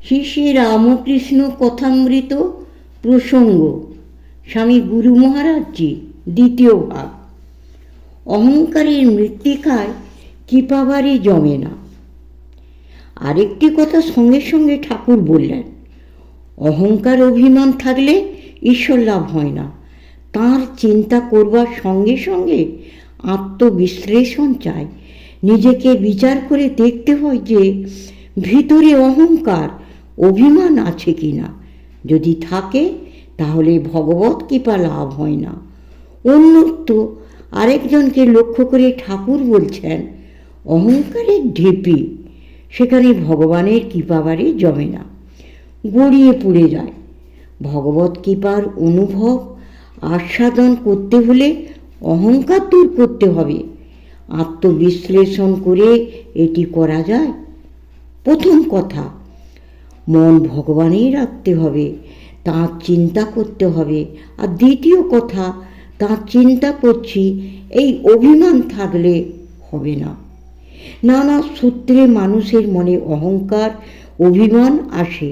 শ্রী শ্রী রামকৃষ্ণ কথামৃত প্রসঙ্গ স্বামী গুরু মহারাজজি দ্বিতীয় ভাগ। অহংকারের মৃত্তিকায় কৃপাবারে জমে না। আরেকটি কথা সঙ্গে সঙ্গে ঠাকুর বললেন, অহংকার অভিমান থাকলে ঈশ্বর লাভ হয় না। তাঁর চিন্তা করবার সঙ্গে সঙ্গে আত্মবিশ্লেষণ চাই। নিজেকে বিচার করে দেখতে হয় যে ভিতরে অহংকার অভিমান আছে কি না। যদি থাকে তাহলে ভগবৎ কৃপা লাভ হয় না। অন্যত্র আরেকজনকে লক্ষ্য করে ঠাকুর বলছেন, অহংকারের ঢেপি, সেখানে ভগবানের কৃপাবারে জমে না, গড়িয়ে পড়ে যায়। ভগবৎ কৃপার অনুভব আস্বাদন করতে হলে অহংকার দূর করতে হবে। আত্মবিশ্লেষণ করে এটি করা যায়। প্রথম কথা, মন ভগবানেই রাখতে হবে, তাঁর চিন্তা করতে হবে। আর দ্বিতীয় কথা, তাঁর চিন্তা করছি এই অভিমান থাকলে হবে না। নানা সূত্রে মানুষের মনে অহংকার অভিমান আসে।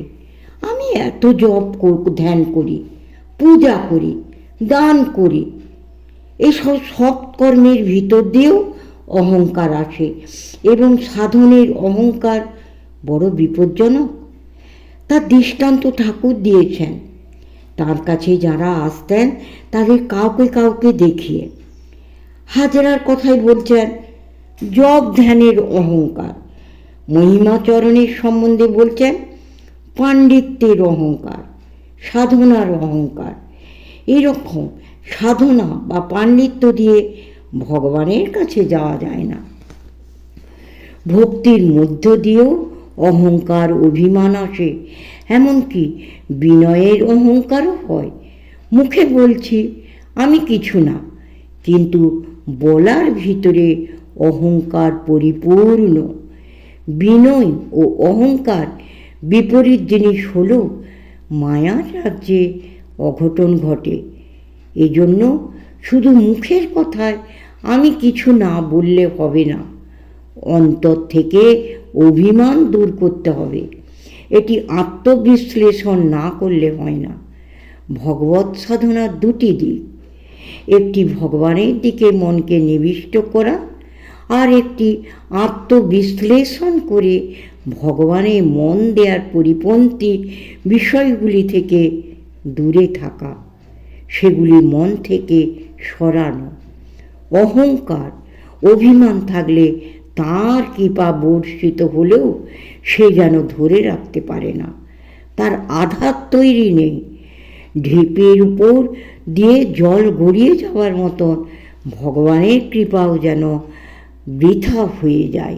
আমি এত জপ ধ্যান করি, পূজা করি, দান করি, এসব সৎ কর্মের ভিতর দিয়েও অহংকার আসে এবং সাধনের অহংকার বড় বিপজ্জনক। তার দৃষ্টান্ত ঠাকুর দিয়েছেন। তার কাছে যারা আসতেন তাদের কাউকে কাউকে দেখিয়ে। হাজরার কথাই বলছেন, জপ ধ্যানের অহংকার। মহিমাচরণের সম্বন্ধে বলছেন, পাণ্ডিত্যের অহংকার, সাধনার অহংকার। এরকম সাধনা বা পাণ্ডিত্য দিয়ে ভগবানের কাছে যাওয়া যায় না। ভক্তির মধ্য দিয়েও অহংকার অভিমান আসে, এমনকি বিনয়ের অহংকারও হয়। মুখে বলছি আমি কিছু না, কিন্তু বলার ভিতরে অহংকার পরিপূর্ণ। বিনয় ও অহংকার বিপরীত জিনিস হলেও মায়ার রাজ্যে অঘটন ঘটে। এজন্য শুধু মুখের কথায় আমি কিছু না বললে হবে না, অন্তর থেকে অভিমান দূর করতে হবে। এটি আত্মবিশ্লেষণ না করলে হয় না। ভগবৎ সাধনার দুটি দিক, একটি ভগবানের দিকে মনকে নিবিষ্ট করা, আর একটি আত্মবিশ্লেষণ করে ভগবানে মন দেওয়ার পরিপন্থী বিষয়গুলি থেকে দূরে থাকা, সেগুলি মন থেকে সরানো। অহংকার অভিমান থাকলে তাঁর কৃপা বর্ষিত হলেও সে যেন ধরে রাখতে পারে না, তার আধার তৈরি নেই। ঢিপির উপর দিয়ে জল গড়িয়ে যাওয়ার মতন ভগবানের কৃপাও যেন বৃথা হয়ে যায়।